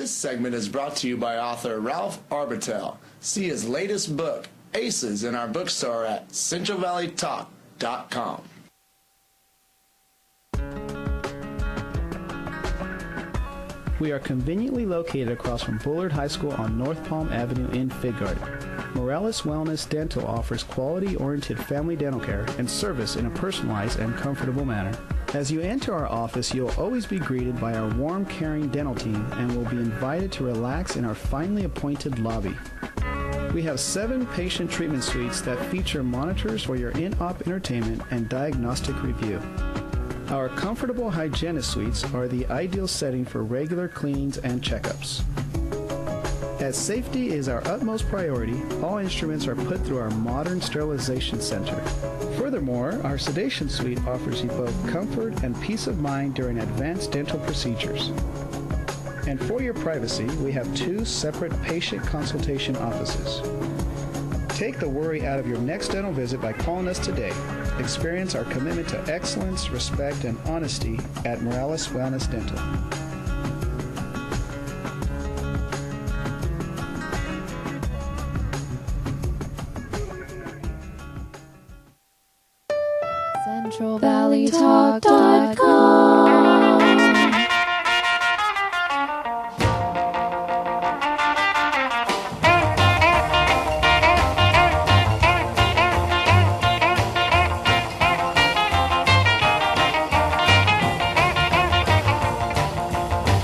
This segment is brought to you by author Ralph Arbitel. See his latest book, Aces, in our bookstore at centralvalleytalk.com. We are conveniently located across from Bullard High School on North Palm Avenue in Fig Garden. Morales Wellness Dental offers quality-oriented family dental care and service in a personalized and comfortable manner. As you enter our office, you'll always be greeted by our warm, caring dental team and will be invited to relax in our finely appointed lobby. We have 7 patient treatment suites that feature monitors for your in-op entertainment and diagnostic review. Our comfortable hygienist suites are the ideal setting for regular cleanings and checkups. As safety is our utmost priority, all instruments are put through our modern sterilization center. Furthermore, our sedation suite offers you both comfort and peace of mind during advanced dental procedures. And for your privacy, we have 2 separate patient consultation offices. Take the worry out of your next dental visit by calling us today. Experience our commitment to excellence, respect, and honesty at Morales Wellness Dental. CentralValleyTalk.com.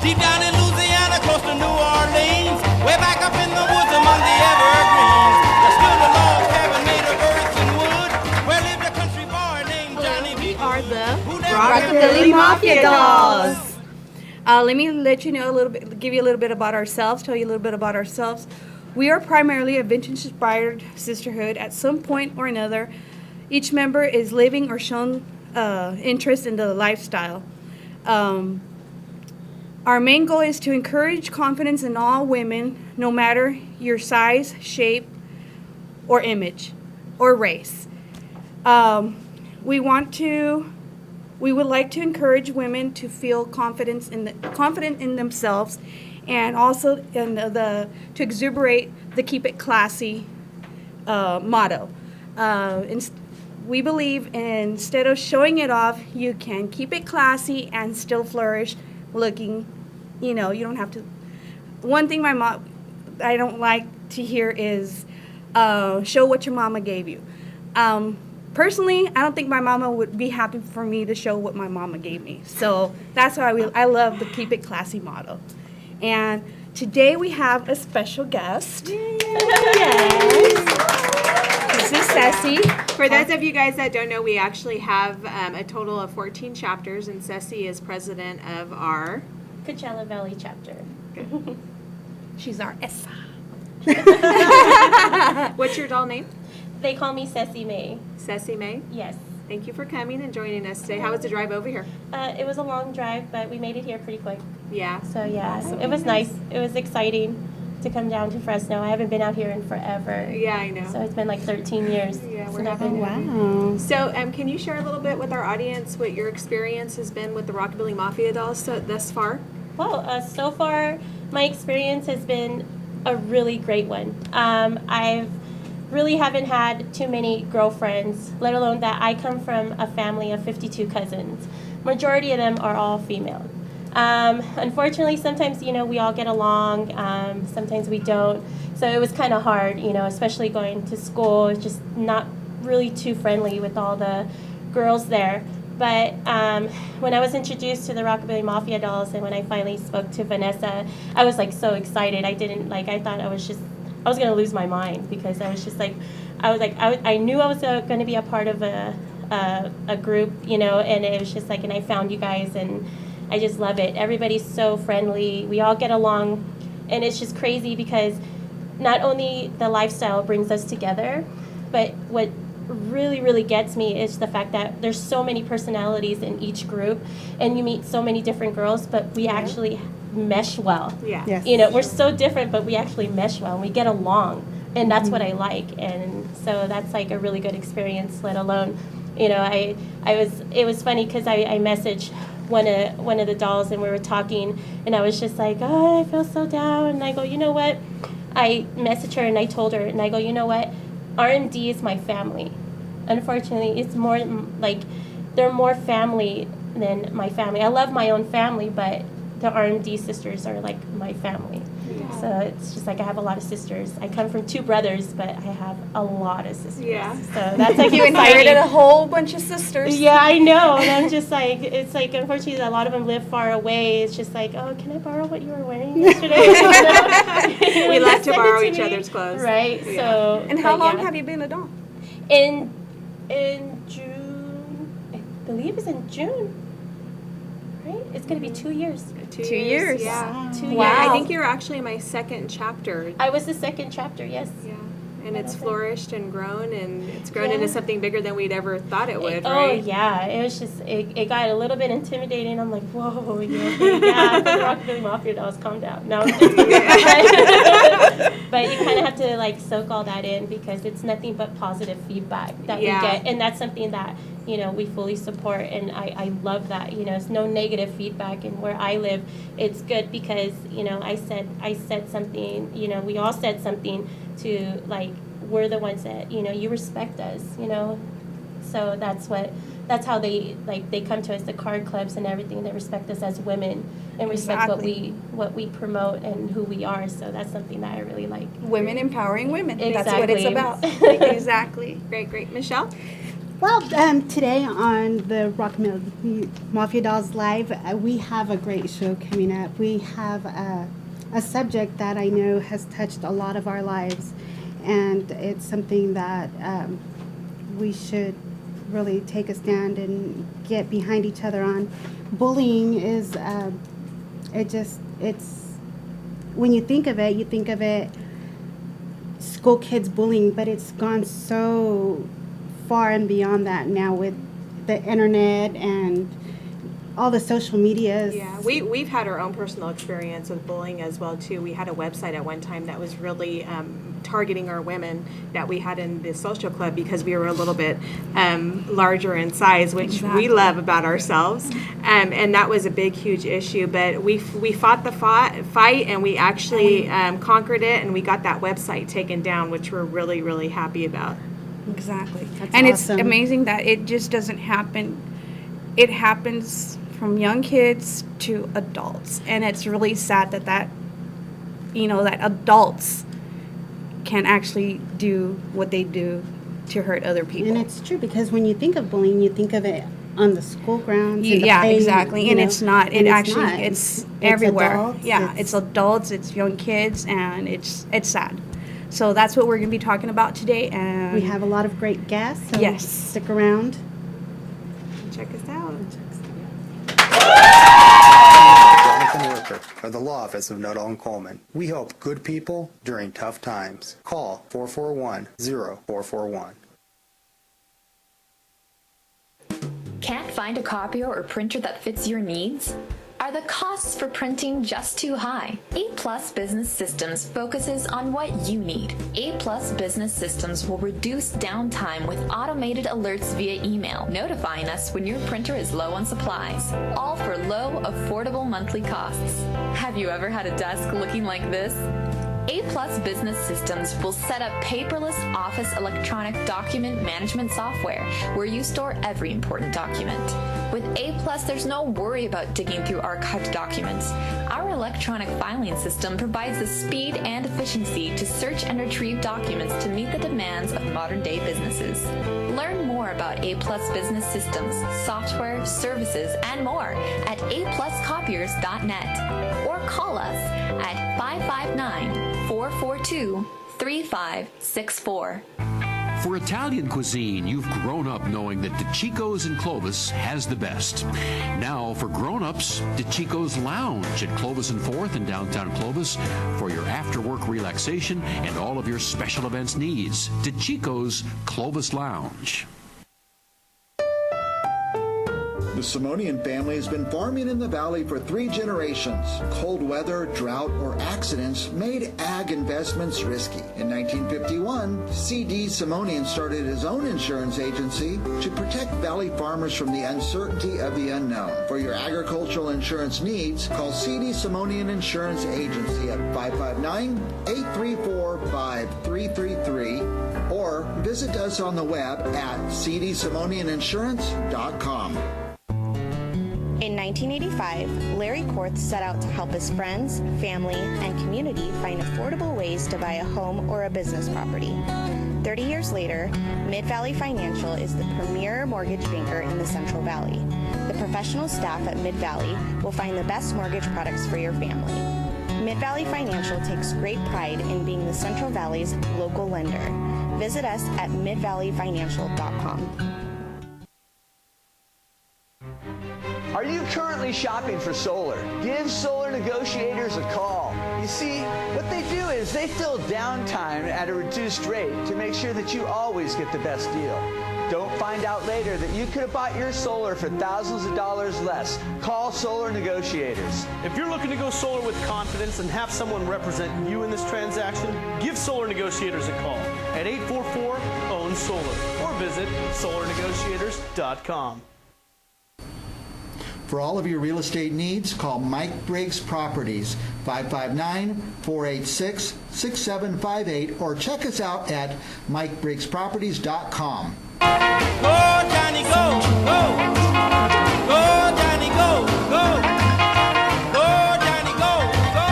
Deep down in Louisiana, close to New Orleans, way back up in the woods among the evergreens, there stood a log cabin made of earth and wood, where lived a country boy named Johnny B. We are the Rockabilly Mafia dolls. Let me let you know a little bit, give you a little bit about ourselves, tell you a little bit about ourselves. We are primarily a vintage-inspired sisterhood. At some point or another, each member is living or shown interest in the lifestyle. Our main goal is to encourage confidence in all women, no matter your size, shape, or image, or race. We would like to encourage women to feel confident in themselves, and also to exuberate the "Keep It Classy" motto. We believe instead of showing it off, you can keep it classy and still flourish, looking. You don't have to. One thing I don't like to hear is show what your mama gave you. Personally, I don't think my mama would be happy for me to show what my mama gave me. So that's why I love the Keep It Classy motto. And today we have a special guest. Yes. This is Ceci. For those of you guys that don't know, we actually have a total of 14 chapters, and Ceci is president of our Coachella Valley chapter. She's our Essa. What's your doll name? They call me Ceci May. Ceci May? Yes. Thank you for coming and joining us today. How was the drive over here? It was a long drive, but we made it here pretty quick. Yeah. So yeah, Awesome. it was nice. It was exciting to come down to Fresno. I haven't been out here in forever. Yeah, I know. So it's been like 13 years. Yeah, we're since I've been happy. here. Wow. So can you share a little bit with our audience what your experience has been with the Rockabilly Mafia dolls thus far? Well, so far my experience has been a really great one. I've really haven't had too many girlfriends, let alone that I come from a family of 52 cousins. Majority of them are all female. Unfortunately, sometimes, we all get along, sometimes we don't. So it was kind of hard, especially going to school, just not really too friendly with all the girls there. But when I was introduced to the Rockabilly Mafia dolls and when I finally spoke to Vanessa, I was like so excited. I thought I was going to lose my mind because I was just like, I knew I was going to be a part of a group, and it was just like, and I found you guys and I just love it. Everybody's so friendly. We all get along, and it's just crazy because not only the lifestyle brings us together, but what really, really gets me is the fact that there's so many personalities in each group, and you meet so many different girls, but we actually mesh well. Yeah. Yes. We're so different, but we actually mesh well, and we get along, and that's what I like. And so that's like a really good experience, let alone You know, it was funny because I messaged one of the dolls and we were talking, and I was just like, oh, I feel so down. And I go, you know what? I messaged her and I told her, and I go, you know what? R&D is my family. Unfortunately, it's more like they're more family than my family. I love my own family, but the R&D sisters are like my family. Yeah. So it's just like I have a lot of sisters. I come from 2 brothers, but I have a lot of sisters. Yeah. So that's like you inherited a whole bunch of sisters. Yeah, I know. And I'm just like, it's like, unfortunately, a lot of them live far away. It's just like, oh, can I borrow what you were wearing yesterday? We like to borrow each other's clothes. Right. Yeah. So. And how long have you been a doll? In June, I believe it's in June. Right? It's going to be 2 years. 2 years. Yeah. 2 years. I think you're actually my second chapter. I was the second chapter, yes. Yeah. And it's flourished and grown, and it's grown into something bigger than we'd ever thought it would, right? Oh, yeah. It was just, it got a little bit intimidating. I'm like, whoa, you know, yeah, the Rockabilly Mafia dolls, calm down. No. But you kind of have to, like, soak all that in because it's nothing but positive feedback that we get. And that's something that, you know, we fully support, and I love that. You know, it's no negative feedback, and where I live, it's good because, you know, I said something, you know, we all said something to, like, we're the ones that, you know, you respect us, you know, so that's how they come to us, the card clubs and everything. They respect us as women and respect what we promote and who we are. So that's something that I really like. Women empowering women. Exactly. That's what it's about. Exactly. Great. Michelle? Well, today on the Rockabilly Mafia Dolls Live, we have a great show coming up. We have a subject that I know has touched a lot of our lives, and it's something that we should really take a stand and get behind each other on. Bullying is, it's, when you think of it, school kids bullying, but it's gone so far and beyond that now with the internet and all the social medias. Yeah, we've had our own personal experience with bullying as well too. We had a website at one time that was really targeting our women that we had in the social club because we were a little bit larger in size, which we love about ourselves, and that was a big, huge issue. But we fought the fight, and we actually conquered it, and we got that website taken down, which we're really, really happy about. Exactly. That's and awesome. It's amazing that it just doesn't happen. It happens from young kids to adults. And it's really sad that adults can actually do what they do to hurt other people. And it's true, because when you think of bullying, you think of it on the school grounds. Yeah, exactly. And it's not. It's It's everywhere. Adults, it's adults, it's young kids, and it's sad. So that's what we're going to be talking about today. And we have a lot of great guests, so yes, stick around. Check us out. Jonathan Worker of the Law Office of Nuttall and Coleman. We help good people during tough times. Call 441-0441. Can't find a copier or printer that fits your needs? Are the costs for printing just too high? A+ Business Systems focuses on what you need. A+ Business Systems will reduce downtime with automated alerts via email, notifying us when your printer is low on supplies. All for low, affordable monthly costs. Have you ever had a desk looking like this? A+ Business Systems will set up paperless office electronic document management software where you store every important document. With A+, there's no worry about digging through archived documents. Our electronic filing system provides the speed and efficiency to search and retrieve documents to meet the demands of modern-day businesses. Learn more about A+ Business Systems, software, services, and more at apluscopiers.net or call us at 559-442-3564. For Italian cuisine, you've grown up knowing that DeCicco's in Clovis has the best. Now, for grown-ups, DeCicco's Lounge at Clovis and 4th in downtown Clovis for your after-work relaxation and all of your special events needs. DeCicco's Clovis Lounge. The Simonian family has been farming in the valley for 3 generations. Cold weather, drought, or accidents made ag investments risky. In 1951, C.D. Simonian started his own insurance agency to protect valley farmers from the uncertainty of the unknown. For your agricultural insurance needs, call C.D. Simonian Insurance Agency at 559-834-5333 or visit us on the web at cdsimonianinsurance.com. In 1985, Larry Korth set out to help his friends, family, and community find affordable ways to buy a home or a business property. 30 years later, Mid-Valley Financial is the premier mortgage banker in the Central Valley. The professional staff at Mid-Valley will find the best mortgage products for your family. Mid-Valley Financial takes great pride in being the Central Valley's local lender. Visit us at midvalleyfinancial.com. Are you currently shopping for solar? Give Solar Negotiators a call. You see, what they do is they fill downtime at a reduced rate to make sure that you always get the best deal. Don't find out later that you could have bought your solar for thousands of dollars less. Call Solar Negotiators. If you're looking to go solar with confidence and have someone represent you in this transaction, give Solar Negotiators a call at 844-OWN-SOLAR or visit solarnegotiators.com. For all of your real estate needs, call Mike Briggs Properties, 559-486-6758, or check us out at MikeBriggsProperties.com. Go, Johnny, go, go. Go, Johnny, go, go. Go, Johnny, go, go.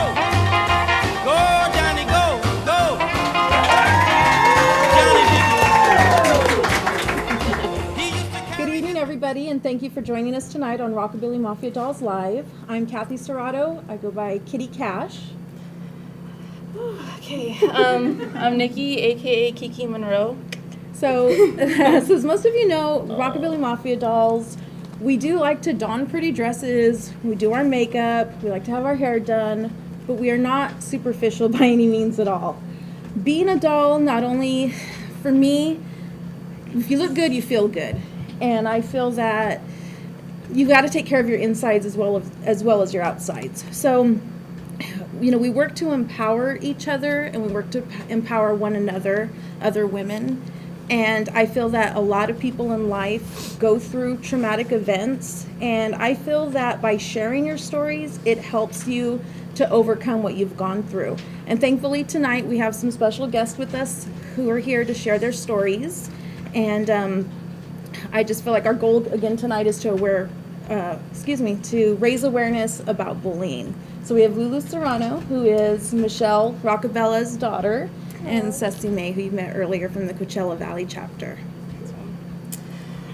Go, Johnny, go, go. Good evening, everybody, and thank you for joining us tonight on Rockabilly Mafia Dolls Live. I'm Kathy Serrato. I go by Kitty Cash. Okay, I'm Nikki, aka Kiki Monroe. So, as most of you know, Rockabilly Mafia Dolls, we do like to don pretty dresses, we do our makeup, we like to have our hair done, but we are not superficial by any means at all. Being a doll, not only, for me, if you look good, you feel good. And I feel that you got to take care of your insides as well as your outsides. So, you know, we work to empower each other and we work to empower one another, other women. And I feel that a lot of people in life go through traumatic events. And I feel that by sharing your stories, it helps you to overcome what you've gone through. And thankfully tonight we have some special guests with us who are here to share their stories. And I just feel like our goal again tonight is to raise awareness about bullying. So we have Lulu Serrano, who is Michelle Rockabella's daughter, and Ceci May, who you met earlier from the Coachella Valley chapter.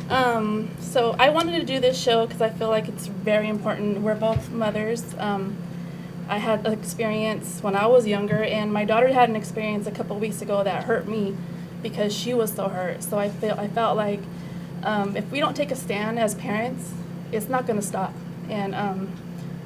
So I wanted to do this show because I feel like it's very important. We're both mothers. I had an experience when I was younger, and my daughter had an experience a couple weeks ago that hurt me because she was so hurt. So I felt like if we don't take a stand as parents, it's not going to stop. And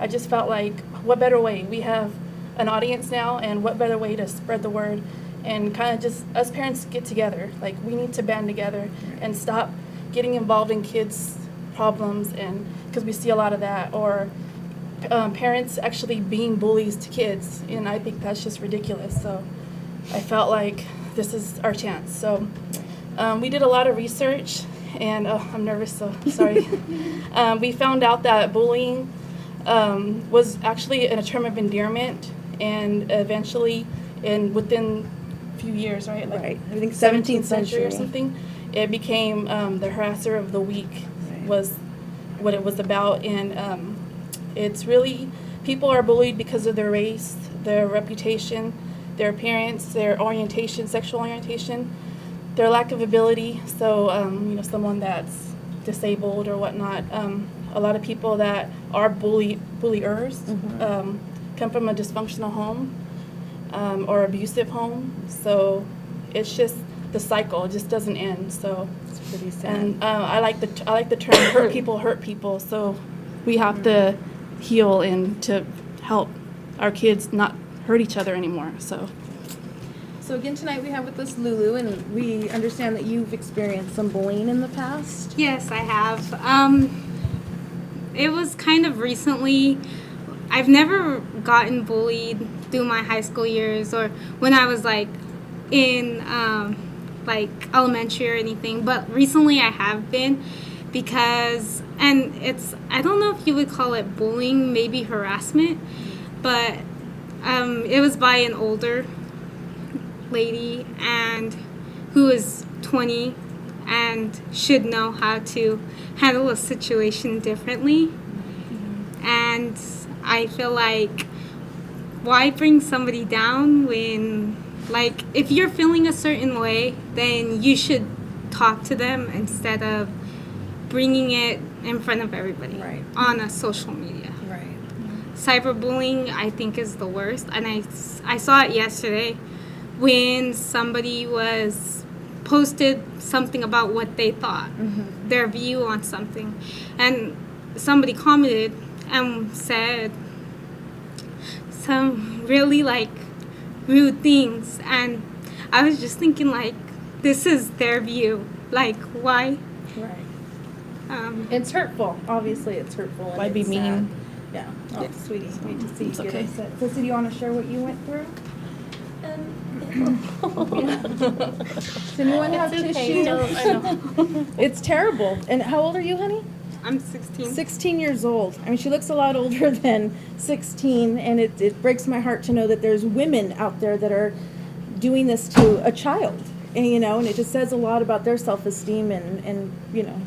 I just felt like, what better way? We have an audience now, and what better way to spread the word and kind of just us parents get together. Like, we need to band together and stop getting involved in kids' problems, and because we see a lot of that, or parents actually being bullies to kids, and I think that's just ridiculous. So I felt like this is our chance. So we did a lot of research, and I'm nervous, so sorry. We found out that bullying was actually a term of endearment, and eventually, within a few years, right? Like right. I think 17th century or something, it became the harasser of the weak, was what it was about. And it's really, people are bullied because of their race, their reputation, their appearance, their orientation, sexual orientation, their lack of ability. So, someone that's disabled or whatnot. A lot of people that are bulliers come from a dysfunctional home or abusive home. So it's just the cycle. It just doesn't end. So it's pretty sad. And I like the term hurt people. So we have to heal and to help our kids not hurt each other anymore. So again tonight we have with us Lulu, and we understand that you've experienced some bullying in the past. Yes, I have. it was kind of recently. I've never gotten bullied through my high school years or when I was like in like elementary or anything, but recently I have been because, and it's, I don't know if you would call it bullying, maybe harassment, but it was by an older lady and who is 20 and should know how to handle a situation differently. And I feel like, why bring somebody down when, like, if you're feeling a certain way, then you should talk to them instead of bringing it in front of everybody on a social media. Right. Cyberbullying, I think, is the worst. And I saw it yesterday when somebody was posted something about what they thought, their view on something. And somebody commented and said some really like rude things, and I was just thinking like, this is their view, like why? Right. It's hurtful. Obviously, it's hurtful. and Why be it's mean? sad. Yeah. Oh, sweetie, hate to see you It's get okay. upset. Cissy, do you want to share what you went through? Does anyone have It's okay. tissue? No, I know. It's terrible. And how old are you, honey? I'm 16. 16 years old. I mean, she looks a lot older than 16, and it breaks my heart to know that there's women out there that are doing this to a child. And, you know, and it just says a lot about their self-esteem and you know,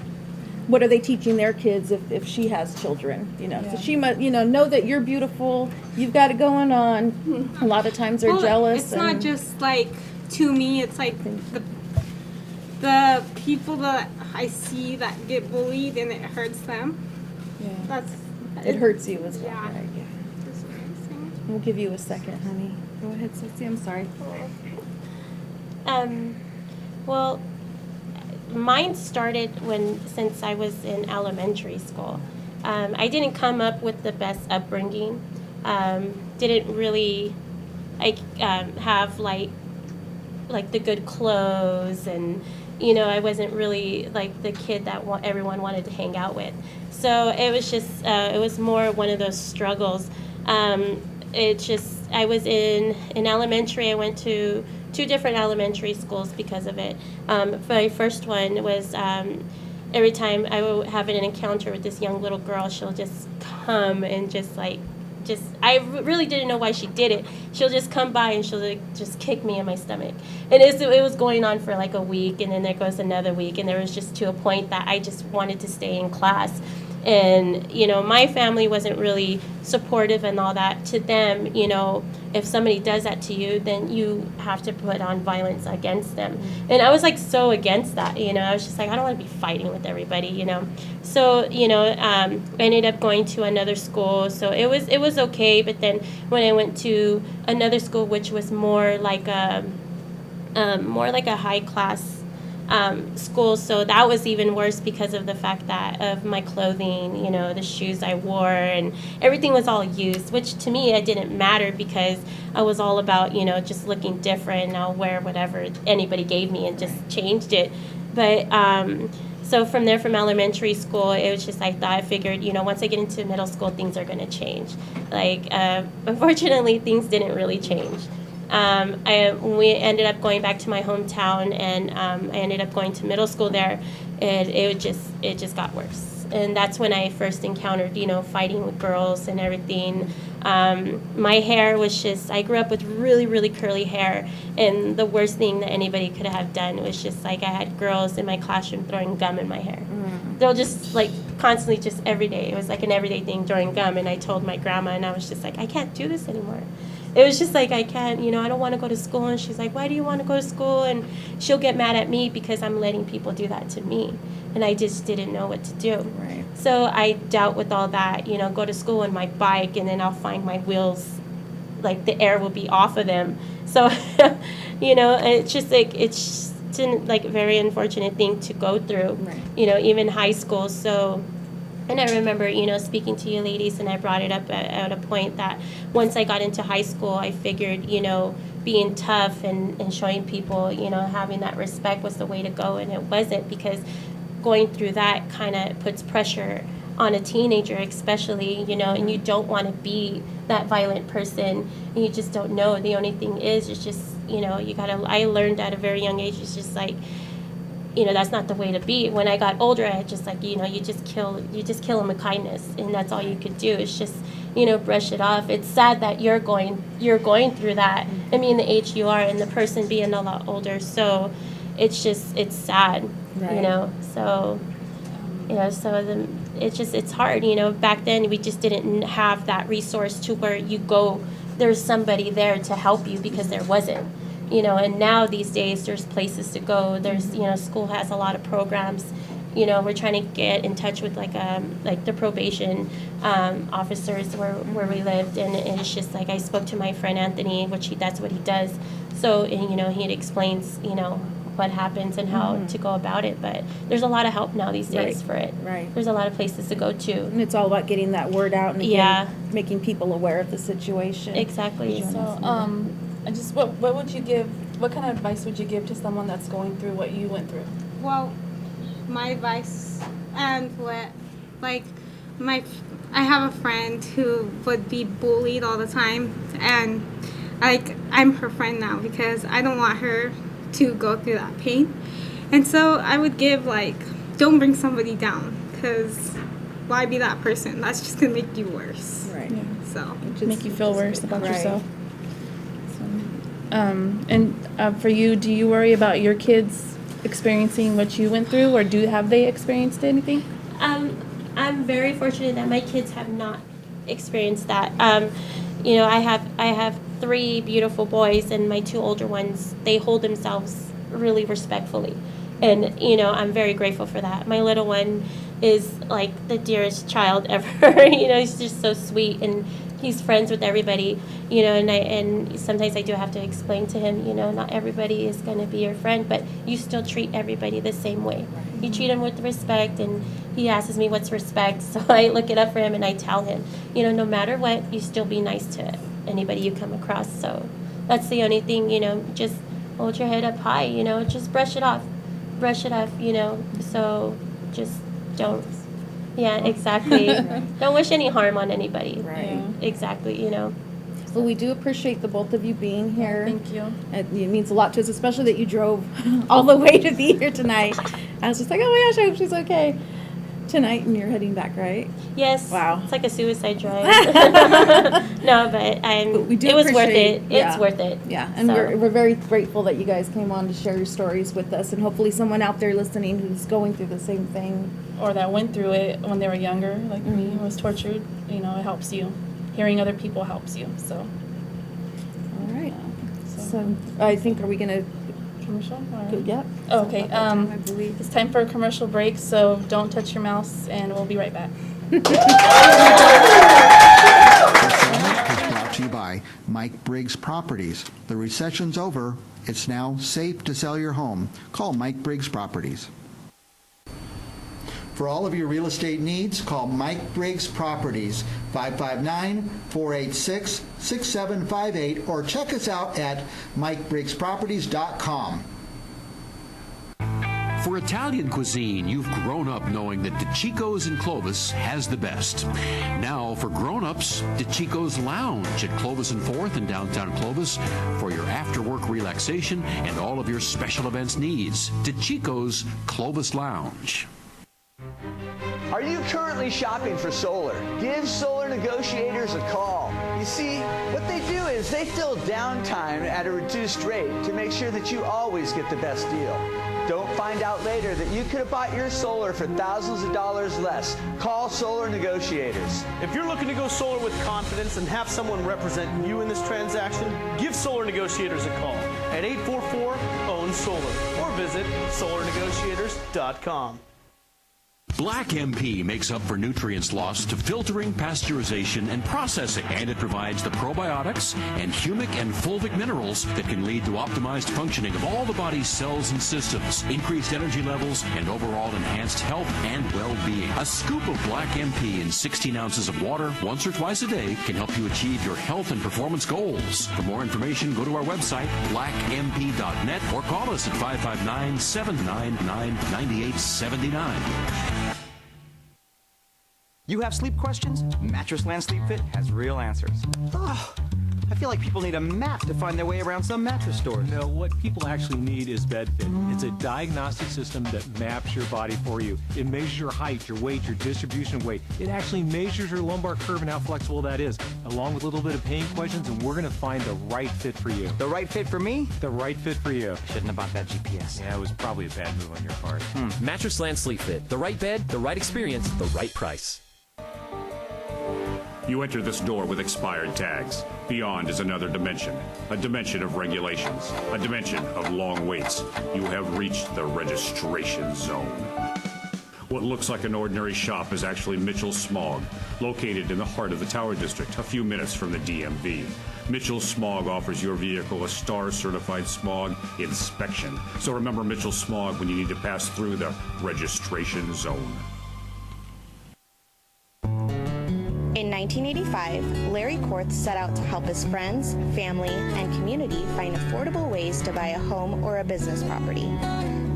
what are they teaching their kids if she has children, you know. So she must, you know that you're beautiful, you've got it going on. A lot of times they're jealous. It's not just like to me, it's like the people that I see that get bullied and it hurts them. Yeah. It hurts you as well. Yeah. Right? Yeah. We'll give you a second, honey. Go ahead, Cissy. I'm sorry. Well, mine started since I was in elementary school. I didn't come up with the best upbringing. Didn't really have like the good clothes, and you know, I wasn't really like the kid that everyone wanted to hang out with. So it was just it was more one of those struggles. I was in elementary. I went to 2 different elementary schools because of it. My first one was every time I would have an encounter with this young little girl, she'll just come and I really didn't know why she did it. She'll just come by and she'll just kick me in my stomach. And it was going on for like a week, and then there goes another week, and there was just to a point that I just wanted to stay in class. And, you know, my family wasn't really supportive and all that. To them, you know, if somebody does that to you, then you have to put on violence against them. And I was like so against that, you know. I was just like, I don't want to be fighting with everybody, you know. So, you know, I ended up going to another school. So it was okay. But then when I went to another school, which was more like a high class school, so that was even worse because of the fact that of my clothing, you know, the shoes I wore, and everything was all used, which to me it didn't matter because I was all about, you know, just looking different, and I'll wear whatever anybody gave me and just changed it. But so from there, from elementary school, it was just I figured, you know, once I get into middle school, things are going to change. Like, unfortunately, things didn't really change. We ended up going back to my hometown, and I ended up going to middle school there, and it just got worse. And that's when I first encountered, you know, fighting with girls and everything. My hair was I grew up with really, really curly hair, and the worst thing that anybody could have done was just like I had girls in my classroom throwing gum in my hair. They'll just like constantly, just every day. It was like an everyday thing, throwing gum, and I told my grandma, and I was just like, I can't do this anymore. It was just like, I can't, you know, I don't want to go to school. And she's like, why do you want to go to school? And she'll get mad at me because I'm letting people do that to me. And I just didn't know what to do. Right. So I dealt with all that, you know, go to school on my bike, and then I'll find my wheels, like the air will be off of them. So, you know, it's just like, it's just like a very unfortunate thing to go through, right. You know, even high school. So, and I remember, you know, speaking to you ladies, and I brought it up at a point that once I got into high school, I figured, you know, being tough and showing people, you know, having that respect was the way to go, and it wasn't, because going through that kind of puts pressure on a teenager especially, you know, and you don't want to be that violent person, and you just don't know. The only thing is, it's just, you know, I learned at a very young age, it's just like, you know, that's not the way to be. When I got older, I just like, you know, you just kill them with kindness, and that's all you could do. It's just, you know, brush it off. It's sad that you're going through that. I mean, the age you are, and the person being a lot older. So it's sad, Right. you know. So, you know, it's hard, you know. Back then, we just didn't have that resource to where you go, there's somebody there to help you, because there wasn't. You know, and now these days there's places to go. There's, you know, school has a lot of programs. You know, we're trying to get in touch with like the probation officers where we lived, and it's just like, I spoke to my friend Anthony, that's what he does. So, and, you know, he explains, you know, what happens and how to go about it. But there's a lot of help now these days for it. Right. There's a lot of places to go to. And it's all about getting that word out and again, making people aware of the situation. Exactly. So, just what would you give? What kind of advice would you give to someone that's going through what you went through? Well, my advice and what, like, I have a friend who would be bullied all the time, and like, I'm her friend now because I don't want her to go through that pain. And so I would give, like, don't bring somebody down, because why be that person? That's just gonna make you worse. Right. Yeah. So Make you feel worse about Right. yourself. For you, do you worry about your kids experiencing what you went through, or have they experienced anything? I'm very fortunate that my kids have not experienced that. You know, I have 3 beautiful boys, and my 2 older ones, they hold themselves really respectfully. And, you know, I'm very grateful for that. My little one is like the dearest child ever. You know, he's just so sweet, and he's friends with everybody, you know, and sometimes I do have to explain to him, you know, not everybody is going to be your friend, but you still treat everybody the same way. You treat him with respect, and he asks me what's respect, so I look it up for him and I tell him, you know, no matter what, you still be nice to anybody you come across. So that's the only thing, you know, just hold your head up high, you know, just brush it off, you know, so just don't. Yeah, exactly. Don't wish any harm on anybody. Right. Yeah. Exactly, you know. Well, we do appreciate the both of you being here. Thank you. It means a lot to us, especially that you drove all the way to be here tonight. I was just like, oh my gosh, I hope she's okay tonight, and you're heading back, right? Yes. Wow. It's like a suicide drive. No, but we do it was worth appreciate- it. yeah. It's worth it. Yeah, and So. we're very grateful that you guys came on to share your stories with us, and hopefully someone out there listening who's going through the same thing. Or that went through it when they were younger, like me, was tortured. You know, it helps you. Hearing other people helps you. So. All right. So I think, are we going to commercial? Yep. Oh, okay. I believe It's time for a commercial break, so don't touch your mouse, and we'll be right back. This segment is brought to you by Mike Briggs Properties. The recession's over. It's now safe to sell your home. Call Mike Briggs Properties. For all of your real estate needs, call Mike Briggs Properties, 559-486-6758, or check us out at MikeBriggsProperties.com. For Italian cuisine, you've grown up knowing that DeCicco's in Clovis has the best. Now, for grown-ups, DeCicco's Lounge at Clovis and 4th in downtown Clovis for your after-work relaxation and all of your special events needs. DeCicco's Clovis Lounge. Are you currently shopping for solar? Give Solar Negotiators a call. You see, what they do is they fill downtime at a reduced rate to make sure that you always get the best deal. Don't find out later that you could have bought your solar for thousands of dollars less. Call Solar Negotiators. If you're looking to go solar with confidence and have someone represent you in this transaction, give Solar Negotiators a call at 844-OWN-SOLAR or visit solarnegotiators.com. Black MP makes up for nutrients lost to filtering, pasteurization, and processing, and it provides the probiotics and humic and fulvic minerals that can lead to optimized functioning of all the body's cells and systems, increased energy levels, and overall enhanced health and well-being. A scoop of Black MP in 16 ounces of water once or twice a day can help you achieve your health and performance goals. For more information, go to our website, blackmp.net, or call us at 559-799-9879. You have sleep questions? Mattressland Sleep Fit has real answers. Oh, I feel like people need a map to find their way around some mattress stores. No, what people actually need is BedFit. It's a diagnostic system that maps your body for you. It measures your height, your weight, your distribution of weight. It actually measures your lumbar curve and how flexible that is, along with a little bit of pain questions, and we're going to find the right fit for you. The right fit for me? The right fit for you. Shouldn't have bought that GPS. Yeah, it was probably a bad move on your part. Mattressland Sleep Fit. The right bed, the right experience, the right price. You enter this door with expired tags. Beyond is another dimension, a dimension of regulations, a dimension of long waits. You have reached the registration zone. What looks like an ordinary shop is actually Mitchell Smog, located in the heart of the Tower District, a few minutes from the DMV. Mitchell Smog offers your vehicle a STAR-certified smog inspection. So remember Mitchell Smog when you need to pass through the registration zone. In 1985, Larry Korth set out to help his friends, family, and community find affordable ways to buy a home or a business property.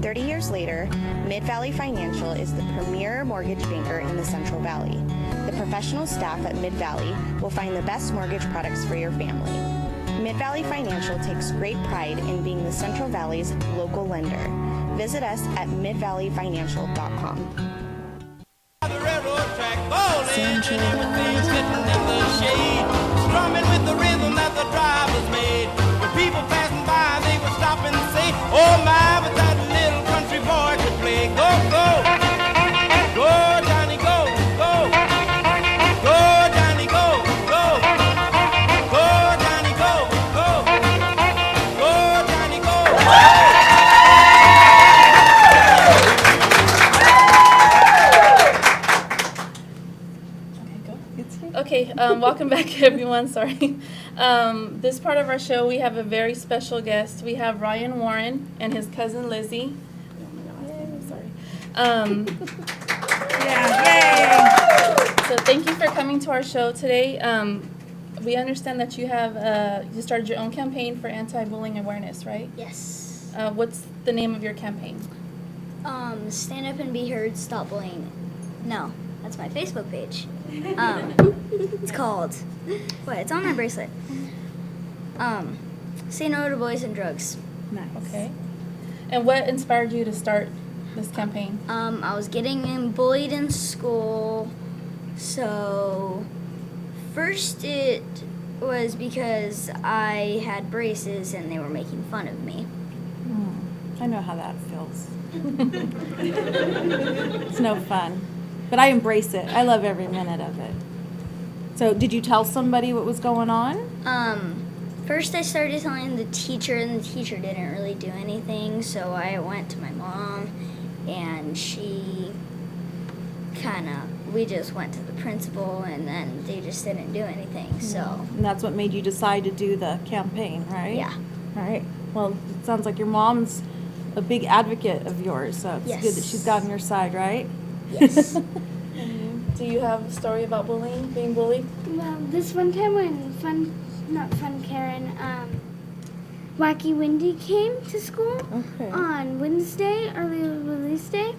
30 years later, Mid-Valley Financial is the premier mortgage banker in the Central Valley. The professional staff at Mid-Valley will find the best mortgage products for your family. Mid-Valley Financial takes great pride in being the Central Valley's local lender. Visit us at midvalleyfinancial.com. Everything sitting in the shade, strumming with the rhythm that the drivers made. When people passing by, they would stop and say, oh my, but that little country boy could play. Go, go, go, Johnny, go, go, go, Johnny, go, go, go, Johnny, go, go, go, Johnny, go. Okay, welcome back, everyone. Sorry. This part of our show, we have a very special guest. We have Ryan Warren and his cousin Lizzie. Yay, sorry. So thank you for coming to our show today. We understand that you have you started your own campaign for anti-bullying awareness, right? Yes. What's the name of your campaign? Stand Up and Be Heard, Stop Bullying. No, that's my Facebook page. It's called, it's on my bracelet. Say No to Boys and Drugs. Nice. Okay. And what inspired you to start this campaign? I was getting bullied in school, so first it was because I had braces and they were making fun of me. I know how that feels. It's no fun. But I embrace it. I love every minute of it. So did you tell somebody what was going on? First I started telling the teacher, and the teacher didn't really do anything, so I went to my mom, and we just went to the principal, and then they just didn't do anything, so. And that's what made you decide to do the campaign, right? Yeah. All right. Well, it sounds like your mom's a big advocate of yours, so it's Yes. good that she's got on your side, right? Yes. Do you have a story about bullying, being bullied? Well, this one time when Karen, Wacky Wendy came to school on Wednesday, early release day.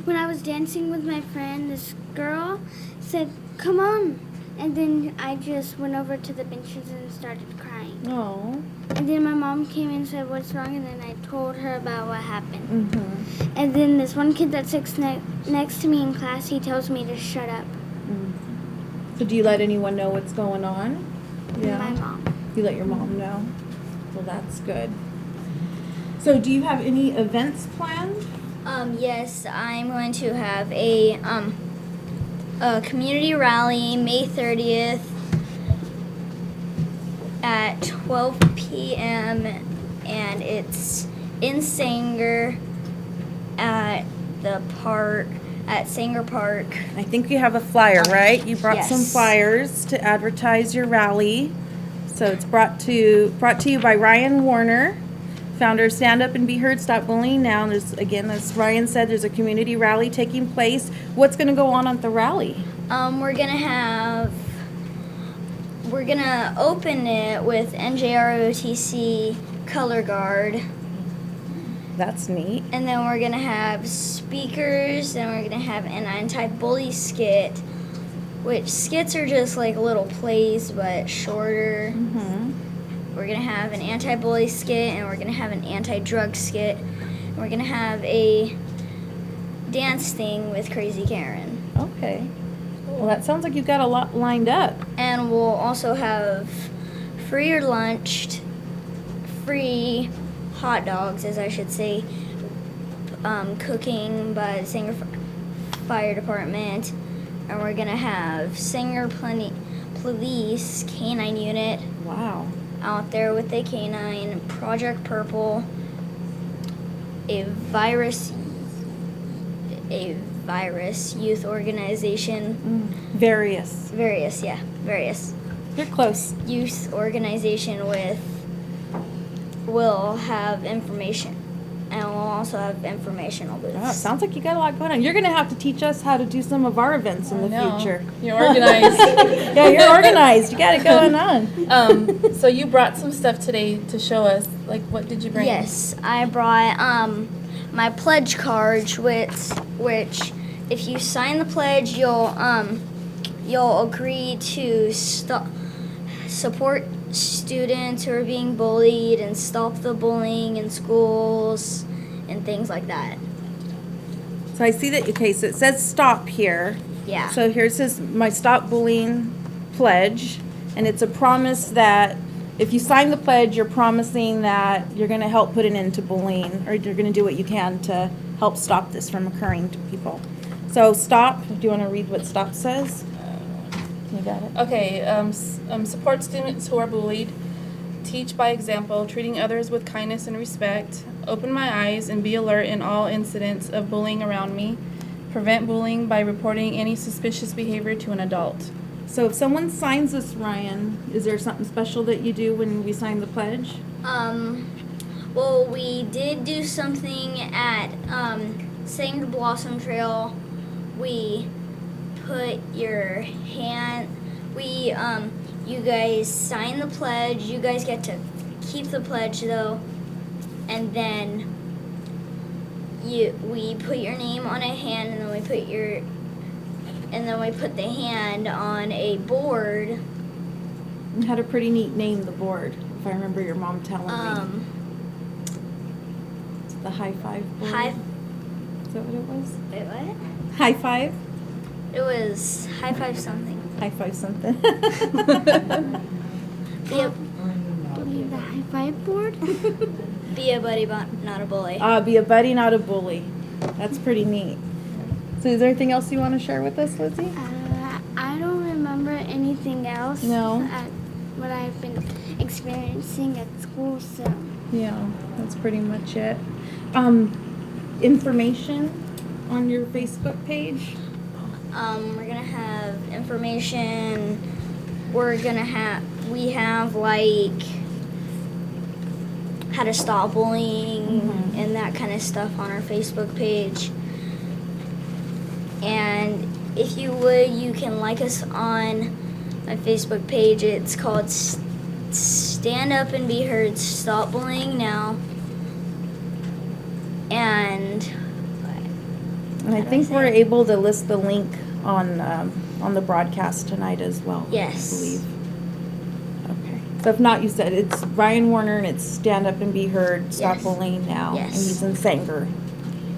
When I was dancing with my friend, this girl said, "Come on." And then I just went over to the benches and started crying. Oh. And then my mom came in and said, "What's wrong?" And then I told her about what happened. Mm-hmm. And then this one kid that sits next to me in class, he tells me to shut up. So do you let anyone know what's going on? My mom. You let your mom know? Well, that's good. So do you have any events planned? Yes, I'm going to have a community rally May 30th at 12 p.m. and it's in Sanger at the park, at Sanger Park. I think you have a flyer, right? You brought some Yes. flyers to advertise your rally. So it's brought to you by Ryan Warner, founder of Stand Up and Be Heard, Stop Bullying Now. And there's, again, as Ryan said, there's a community rally taking place. What's going to go on at the rally? We're gonna open it with NJROTC Color Guard, That's neat. And then we're going to have speakers, and we're going to have an anti-bully skit, which skits are just like little plays but shorter. We're going to have an anti-bully skit, and we're going to have an anti-drug skit. And we're going to have a dance thing with Crazy Karen. Okay. Well, that sounds like you've got a lot lined up. And we'll also have free or lunched, free hot dogs, as I should say, cooking by the Sanger Fire Department. And we're going to have Sanger Police Canine Unit. Wow. Out there with the canine, Project Purple, a virus youth organization. Various. Various. You're close. Youth organization will have information. And we'll also have informational booths. Oh, it sounds like you got a lot going on. You're going to have to teach us how to do some of our events in the future. You're organized. Yeah, you're organized. You got it going on. So you brought some stuff today to show us. Like, what did you bring? Yes, I brought my pledge card, which if you sign the pledge, you'll agree to support students who are being bullied and stop the bullying in schools and things like that. So I see that, okay, so it says stop here. Yeah. So here it says my Stop Bullying pledge, and it's a promise that if you sign the pledge, you're promising that you're going to help put an end to bullying, or you're going to do what you can to help stop this from occurring to people. So stop, do you want to read what stop says? You got it? Okay, support students who are bullied, teach by example, treating others with kindness and respect, open my eyes and be alert in all incidents of bullying around me, prevent bullying by reporting any suspicious behavior to an adult. So if someone signs this, Ryan, is there something special that you do when we sign the pledge? Well, we did do something at Sanger Blossom Trail. We put your hand, you guys sign the pledge. You guys get to keep the pledge though, and then we put your name on a hand, and then we put the hand on a board. You had a pretty neat name, the board, if I remember your mom telling me. It's the high five board. Is that what it was? Wait, what? High five? It was high five something. High five something. Yep. The high five board? Be a buddy, but not a bully. Be a buddy, not a bully. That's pretty neat. So is there anything else you want to share with us, Lizzie? I don't remember anything else. No. What I've been experiencing at school, so. Yeah, that's pretty much it. Information on your Facebook page? We're gonna have information. We have like how to stop bullying and that kind of stuff on our Facebook page. And if you would, you can like us on my Facebook page. It's called Stand Up and Be Heard, Stop Bullying Now. And I think we're able to list the link on the broadcast tonight as well. Yes. I believe. Okay. So if not, you said it's Ryan Warner and it's Stand Up and Be Heard, Stop Yes. Bullying Now. Yes. And he's in Sanger.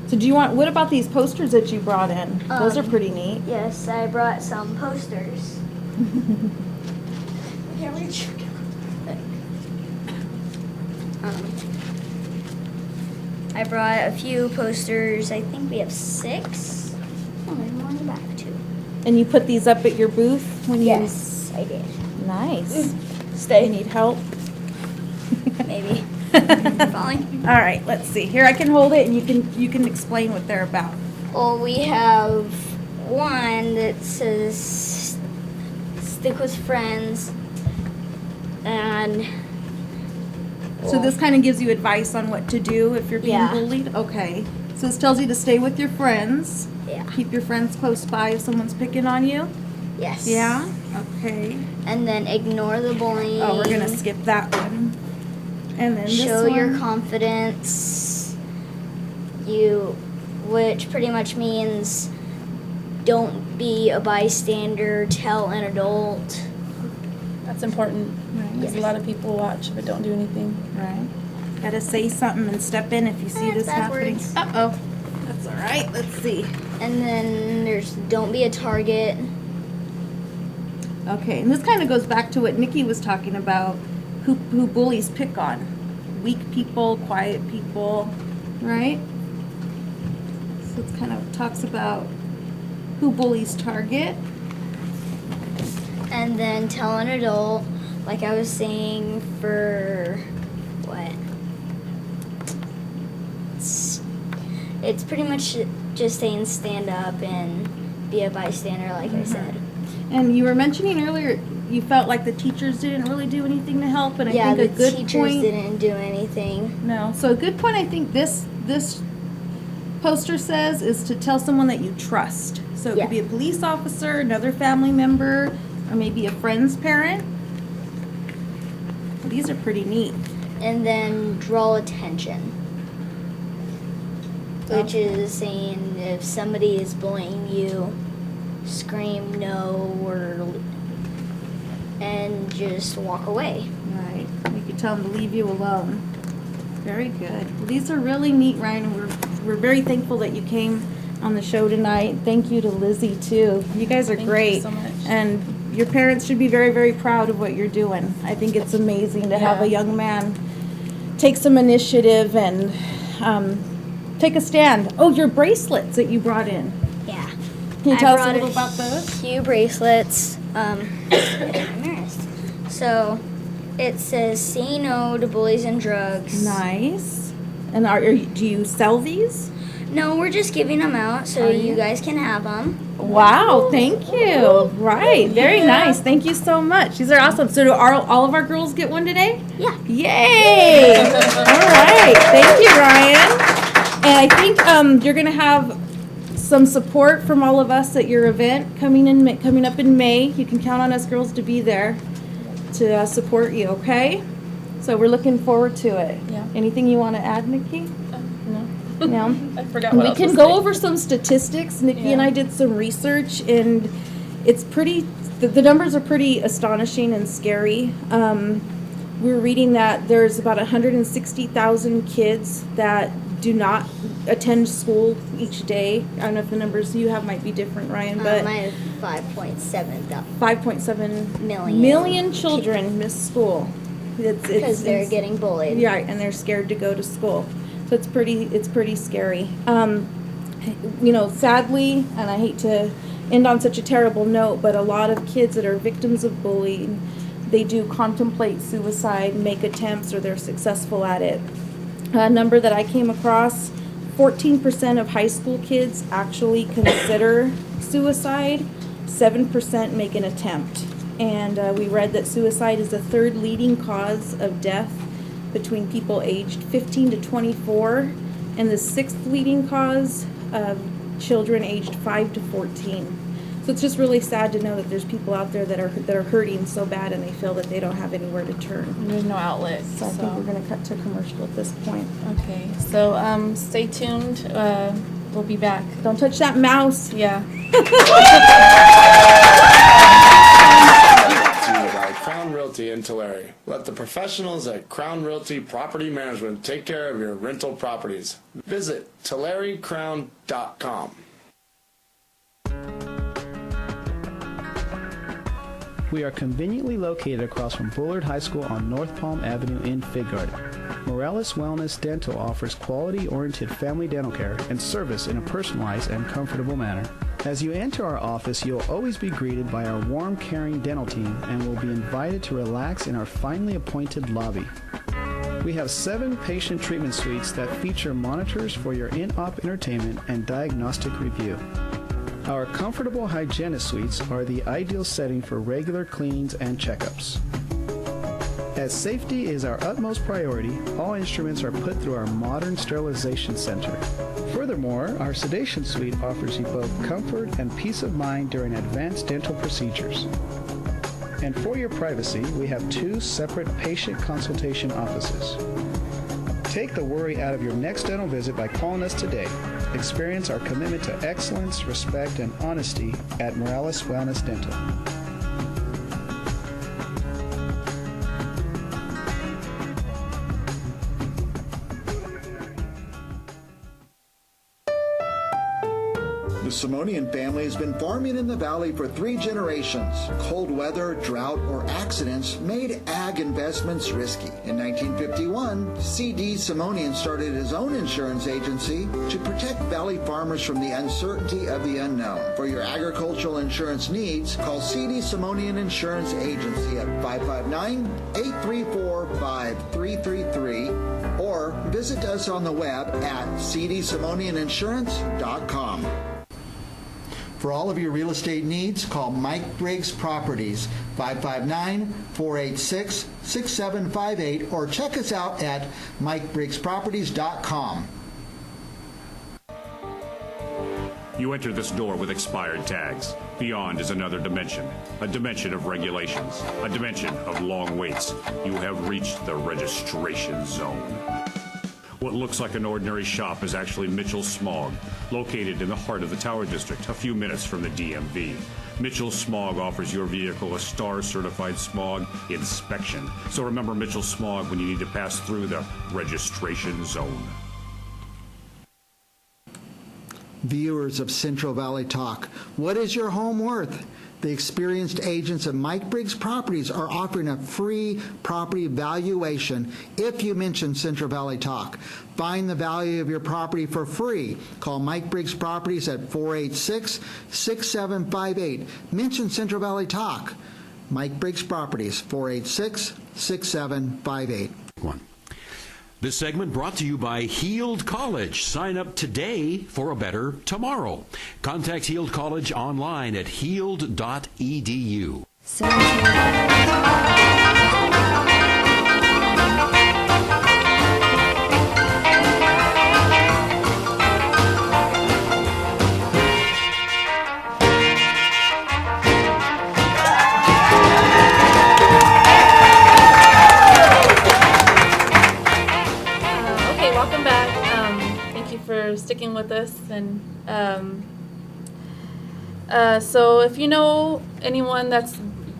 So what about these posters that you brought in? Those are pretty neat. Yes, I brought some posters. Can we check? I brought a few posters. I think we have 6. Oh, there's more in the back too. And you put these up at your booth when Yes, I did. Nice. Stay. You need help? Maybe. Falling. All right, let's see. Here, I can hold it and you can explain what they're about. Well, we have one that says stick with friends, and So this kind of gives you advice on what to do if you're being Yeah. bullied? Okay. So this tells you to stay with your friends. Yeah. Keep your friends close by if someone's picking on you. Yes. Yeah? Okay. And then ignore the bullying. Oh, we're going to skip that one. And then this Show your one. confidence. which pretty much means don't be a bystander, tell an adult. That's important. Right. Because a lot of people watch but don't do anything. Right. Gotta say something and step in if you see this happening. Uh-oh. That's all right. Let's see. And then there's don't be a target. Okay, and this kind of goes back to what Nikki was talking about, who bullies pick on. Weak people, quiet people, right? So it kind of talks about who bullies target. And then tell an adult, like I was saying, for what? It's pretty much just saying stand up and be a bystander, like I said. And you were mentioning earlier, you felt like the teachers didn't really do anything to help, and I think a good teachers point. didn't do anything. No, so a good point I think this poster says is to tell someone that you trust. So it could be a police officer, another family member, or maybe a friend's parent. Well, these are pretty neat. And then draw attention, which is saying if somebody is bullying you, scream no and just walk away. Right. You could tell them to leave you alone. Very good. Well, these are really neat, Ryan, and we're very thankful that you came on the show tonight. Thank you to Lizzie too. You guys are great. You so much. And your parents should be very, very proud of what you're doing. I think it's amazing to have a young man take some initiative and take a stand. Oh, your bracelets that you brought in. Yeah. Can you tell us a little about those? Few bracelets. So it says "Say no to bullies and drugs." Nice. And do you sell these? No, we're just giving them out so you guys can have them. Wow, thank you. Right, very nice. Thank you so much. These are awesome. So do all of our girls get one today? Yeah. Yay! All right, thank you, Ryan. And I think you're going to have some support from all of us at your event coming up in May. You can count on us girls to be there to support you, okay? So we're looking forward to it. Yeah. Anything you want to add, Nikki? No. No. I forgot what We else can to go say. over some statistics. Nikki and I did some research, and it's pretty. The numbers are pretty astonishing and scary. We were reading that there's about 160,000 kids that do not attend school each day. I don't know if the numbers you have might be different, Ryan, but I have 5.7 5.7 million million children miss school. because they're getting bullied. Yeah, and they're scared to go to school. So it's pretty scary. Sadly, and I hate to end on such a terrible note, but a lot of kids that are victims of bullying, they do contemplate suicide, make attempts, or they're successful at it. A number that I came across, 14% of high school kids actually consider suicide, 7% make an attempt. And we read that suicide is the third leading cause of death between people aged 15 to 24, and the sixth leading cause of children aged 5 to 14. So it's just really sad to know that there's people out there that are hurting so bad and they feel that they don't have anywhere to turn. There's no outlet. So I think we're going to cut to commercial at this point. Okay, so stay tuned. We'll be back. Don't touch that mouse. Yeah. By Crown Realty in Tulare. Let the professionals at Crown Realty Property Management take care of your rental properties. Visit TulareCrown.com. We are conveniently located across from Bullard High School on North Palm Avenue in Fig Garden. Morales Wellness Dental offers quality-oriented family dental care and service in a personalized and comfortable manner. As you enter our office, you'll always be greeted by our warm, caring dental team and will be invited to relax in our finely appointed lobby. We have 7 patient treatment suites that feature monitors for your in-op entertainment and diagnostic review. Our comfortable hygienist suites are the ideal setting for regular cleanings and checkups. As safety is our utmost priority, all instruments are put through our modern sterilization center. Furthermore, our sedation suite offers you both comfort and peace of mind during advanced dental procedures. And for your privacy, we have 2 separate patient consultation offices. Take the worry out of your next dental visit by calling us today. Experience our commitment to excellence, respect, and honesty at Morales Wellness Dental. The Simonian family has been farming in the valley for 3 generations. Cold weather, drought, or accidents made ag investments risky. In 1951, C.D. Simonian started his own insurance agency to protect valley farmers from the uncertainty of the unknown. For your agricultural insurance needs, call C.D. Simonian Insurance Agency at 559-834-5333 or visit us on the web at cdsimonianinsurance.com. For all of your real estate needs, call Mike Briggs Properties, 559-486-6758, or check us out at MikeBriggsProperties.com. You enter this door with expired tags. Beyond is another dimension, a dimension of regulations, a dimension of long waits. You have reached the registration zone. What looks like an ordinary shop is actually Mitchell Smog, located in the heart of the Tower District, a few minutes from the DMV. Mitchell Smog offers your vehicle a STAR-certified smog inspection. So remember Mitchell Smog when you need to pass through the registration zone. Viewers of Central Valley Talk, what is your home worth? The experienced agents of Mike Briggs Properties are offering a free property valuation if you mention Central Valley Talk. Find the value of your property for free. Call Mike Briggs Properties at 486-6758. Mention Central Valley Talk. Mike Briggs Properties, 486-6758. This segment brought to you by Heald College. Sign up today for a better tomorrow. Contact Heald College online at heald.edu. Welcome back. Thank you for sticking with us. And so if you know anyone that's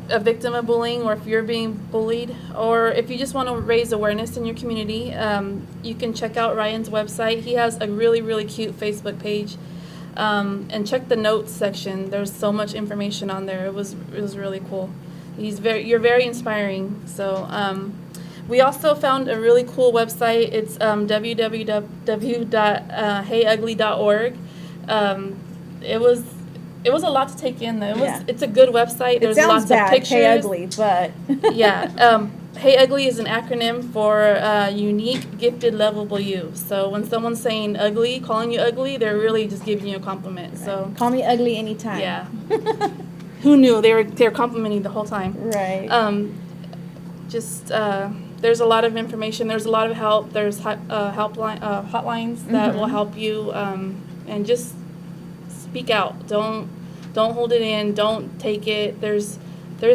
a victim of bullying, or if you're being bullied, or if you just want to raise awareness in your community, you can check out Ryan's website. He has a really, really cute Facebook page. And check the notes section. There's so much information on there. It was really cool. You're very inspiring. So we also found a really cool website. It's www.heyugly.org. It was a lot to take in. It's a good website. There's lots of pictures. Hey Ugly, but yeah. Hey Ugly is an acronym for unique, gifted, lovable you. So when someone's saying ugly, calling you ugly, they're really just giving you a compliment. Right. So call me ugly anytime. Yeah. Who knew? They were complimenting the whole time. Right. There's a lot of information. There's a lot of help. There's hotlines that will help you, and just speak out. Don't hold it in. Don't take it. There's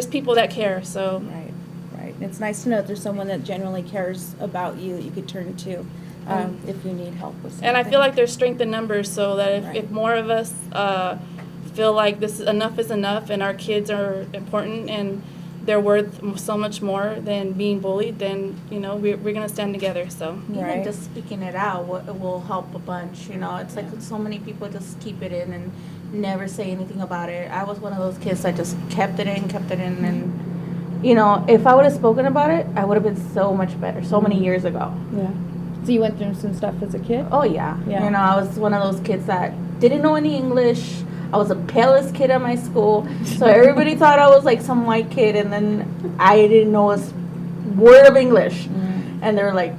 people that care. So right. It's nice to know that there's someone that genuinely cares about you that you could turn to if you need help with something. And I feel like there's strength in numbers. So that if more of us feel like enough is enough, and our kids are important and they're worth so much more than being bullied, then we're gonna stand together. So even just speaking it out will help a bunch. It's like so many people just keep it in and never say anything about it. I was one of those kids that just kept it in, and if I would have spoken about it, I would have been so much better so many years ago. Yeah. So you went through some stuff as a kid? Oh yeah. I was one of those kids that didn't know any English. I was the palest kid at my school, so everybody thought I was like some white kid, and then I didn't know a word of English. And they were like,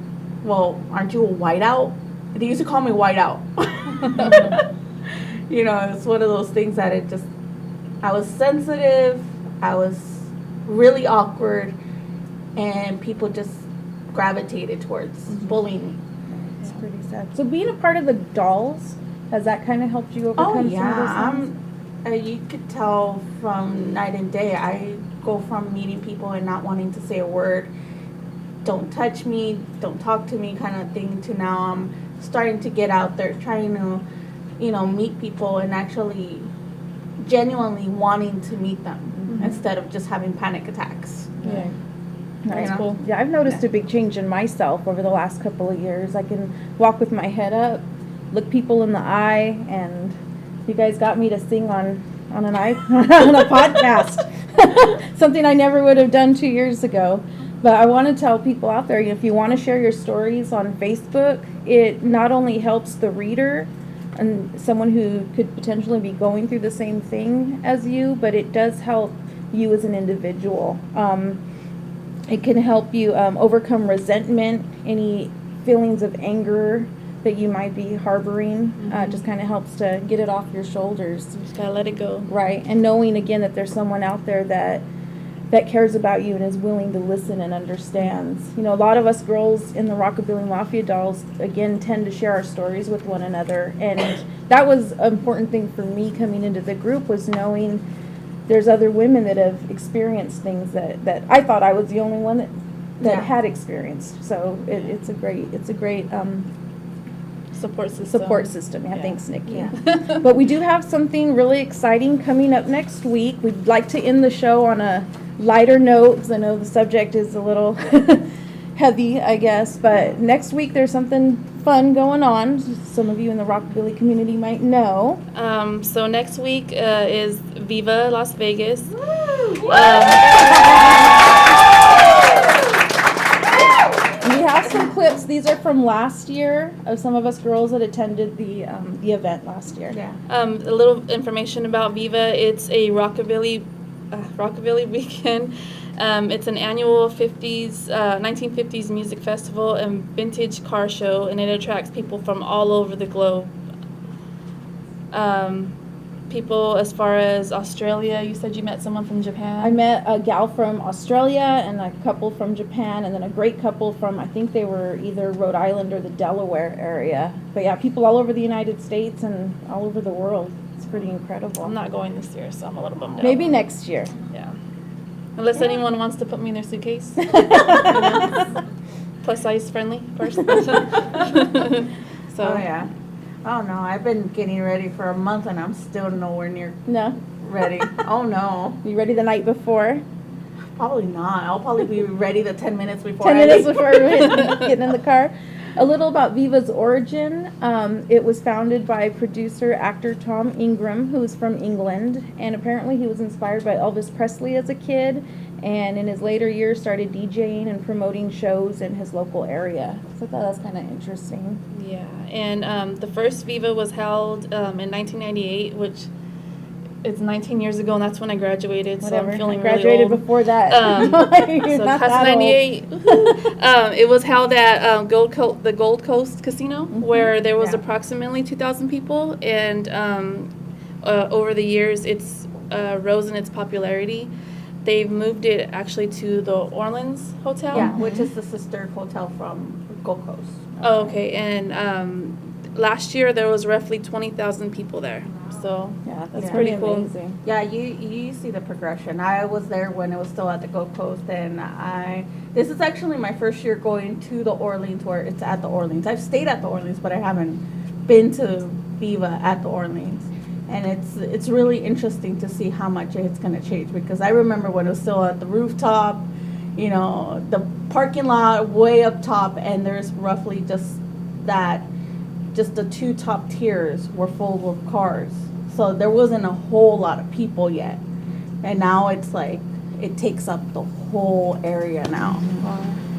well, aren't you a whiteout? They used to call me whiteout. It's one of those things that I was sensitive, I was really awkward, and people just gravitated towards bullying me. It's pretty sad. So being a part of the dolls, has that kind of helped you overcome some of those things? You could tell from night and day. I go from meeting people and not wanting to say a word don't touch me, don't talk to me kind of thing, to now I'm starting to get out there, trying to, meet people and actually genuinely wanting to meet them instead of just having panic attacks. Yeah. That's cool. Yeah, I've noticed a big change in myself over the last couple of years. I can walk with my head up, look people in the eye, and you guys got me to sing on a podcast. Something I never would have done 2 years ago. But I want to tell people out there, if you want to share your stories on Facebook, it not only helps the reader and someone who could potentially be going through the same thing as you, but it does help you as an individual. It can help you overcome resentment, any feelings of anger that you might be harboring. Just kind of helps to get it off your shoulders. You just gotta let it go. Right, and knowing again that there's someone out there that cares about you and is willing to listen and understands. A lot of us girls in the Rockabilly Mafia Dolls, again, tend to share our stories with one another. And that was an important thing for me coming into the group, was knowing there's other women that have experienced things that I thought I was the only one that had experienced. So it's a great support system. Yeah, thanks, Nikki. Yeah. But we do have something really exciting coming up next week. We'd like to end the show on a lighter note, because I know the subject is a little heavy, I guess. But next week there's something fun going on. Some of you in the Rockabilly community might know. So next week is Viva Las Vegas. We have some clips. These are from last year of some of us girls that attended the event last year. Yeah. A little information about Viva. It's a Rockabilly weekend. It's an annual 1950s music festival and vintage car show, and it attracts people from all over the globe. People as far as Australia. You said you met someone from Japan. I met a gal from Australia and a couple from Japan, and then a great couple from, I think they were either Rhode Island or the Delaware area. But yeah, people all over the United States and all over the world. It's pretty incredible. I'm not going this year, so I'm a little bummed out. Maybe next year. Yeah. Unless anyone wants to put me in their suitcase. Plus size friendly, of course. So. Oh, yeah. Oh, no. I've been getting ready for a month, and I'm still nowhere near ready. Oh, no. You ready the night before? Probably not. I'll probably be ready the 10 minutes before 10 minutes before getting in the car. A little about Viva's origin. It was founded by producer, actor Tom Ingram, who's from England, and apparently he was inspired by Elvis Presley as a kid, and in his later years started DJing and promoting shows in his local area. So I thought that was kind of interesting. Yeah, and the first Viva was held in 1998, which it's 19 years ago, and that's when I graduated. Whatever. So I'm feeling I graduated really old. before that. So class of 98. It was held at the Gold Coast Casino, where there was approximately 2,000 people, and over the years it's rose in its popularity. They've moved it actually to the Orleans Hotel. Yeah, which is the sister hotel from Gold Coast. Oh, okay. And last year there was roughly 20,000 people there. So yeah, that's pretty cool. Amazing. Yeah, you see the progression. I was there when it was still at the Gold Coast, and this is actually my first year going to the Orleans, where it's at the Orleans. I've stayed at the Orleans, but I haven't been to Viva at the Orleans. And it's really interesting to see how much it's going to change, because I remember when it was still at the rooftop, the parking lot way up top, and there's roughly just the two top tiers were full of cars. So there wasn't a whole lot of people yet. And now it's like, it takes up the whole area now.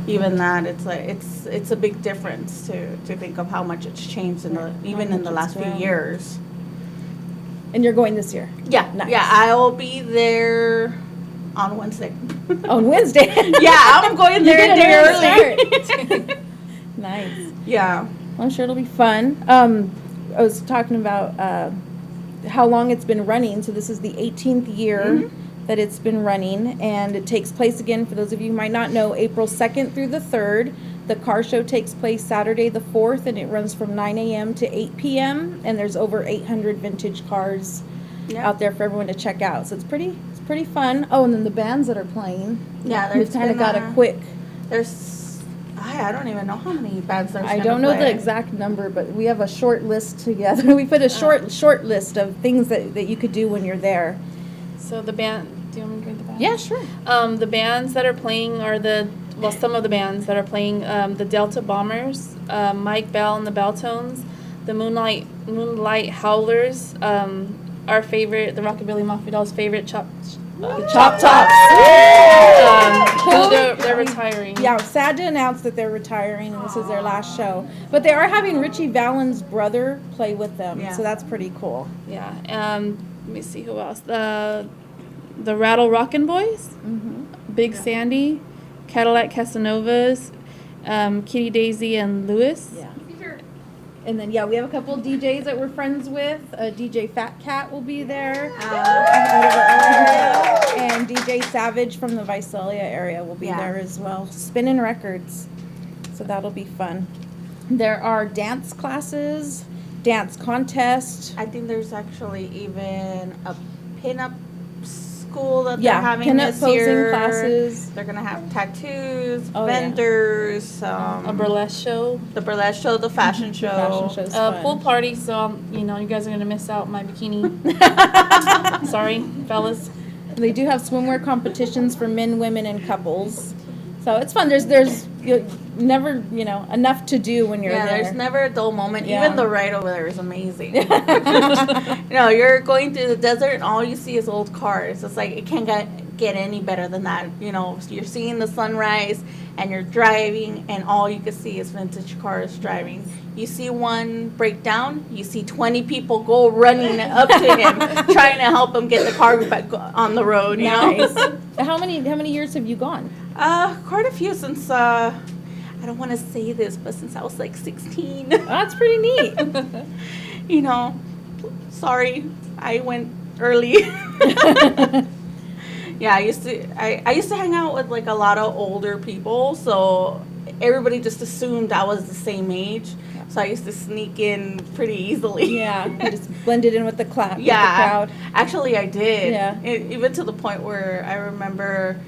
Even that, it's like, it's a big difference to think of how much it's changed in the last few years. And you're going this year? Yeah. Nice. Yeah, I will be there on Wednesday. On Wednesday? Yeah, I'm going there a day early. Nice. Yeah. Well, I'm sure it'll be fun. I was talking about how long it's been running. So this is the 18th year that it's been running, and it takes place again, for those of you who might not know, April 2nd through the 3rd. The car show takes place Saturday the 4th, and it runs from 9 a.m. to 8 p.m. And there's over 800 vintage cars out there for everyone to check out. So it's pretty fun. Oh, and then the bands that are playing. Yeah, we've kind of got a quick. There's I don't even know how many bands there's. I don't know the exact number, but we have a short list together. We put a short list of things that you could do when you're there. So the band, do you want me to read the band? Yeah, sure. The bands that are playing are some of the bands that are playing, the Delta Bombers, Mike Bell and the Belltones, the Moonlight Howlers, our favorite, the Rockabilly Mafia Dolls' favorite, Chop Tops. They're retiring. Yeah, sad to announce that they're retiring and this is their last show. But they are having Richie Valens' brother play with them, so that's pretty cool. Yeah. Let me see who else. The Rattle Rockin' Boys, Big Sandy, Cadillac Casanovas, Kitty Daisy and Lewis. Yeah. And then, we have a couple of DJs that we're friends with. DJ Fat Cat will be there. And DJ Savage from the Visalia area will be there as well. Spinning records. So that'll be fun. There are dance classes, dance contests. I think there's actually even a pinup school that they're having pinup this posing year. Classes. They're gonna have tattoos, Oh, vendors, a burlesque show, the fashion show, pool party. So you guys are gonna miss out on my bikini. Sorry, fellas. They do have swimwear competitions for men, women, and couples. So it's fun. There's never enough to do when you're there. There's never a dull moment. Even the ride over there is amazing. You're going through the desert and all you see is old cars. It's like it can't get any better than that. You're seeing the sunrise and you're driving and all you can see is vintage cars driving. You see one break down, you see 20 people go running up to him trying to help him get the car back on the road. Nice. How many years have you gone? Quite a few since I don't want to say this, but since I was like 16. That's pretty neat. Sorry, I went early. Yeah, I used to hang out with like a lot of older people, so everybody just assumed I was the same age. So I used to sneak in pretty easily. Yeah, you just blended in with the crowd. Actually I did. Yeah. Even to the point where I remember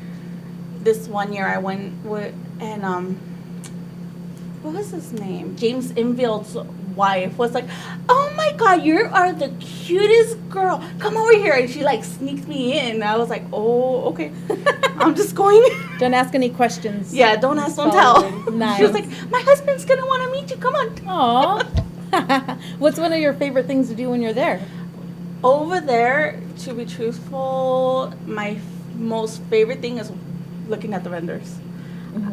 this one year I went with, and what was his name? James Inville's wife was like, "Oh my God, you are the cutest girl. Come over here." And she like sneaked me in. I was like, "Oh, okay." I'm just going. Don't ask any questions. Yeah, don't ask, don't tell. Nice. She was like, "My husband's gonna want to meet you. Come on." Aw. What's one of your favorite things to do when you're there? Over there, to be truthful, my most favorite thing is looking at the vendors.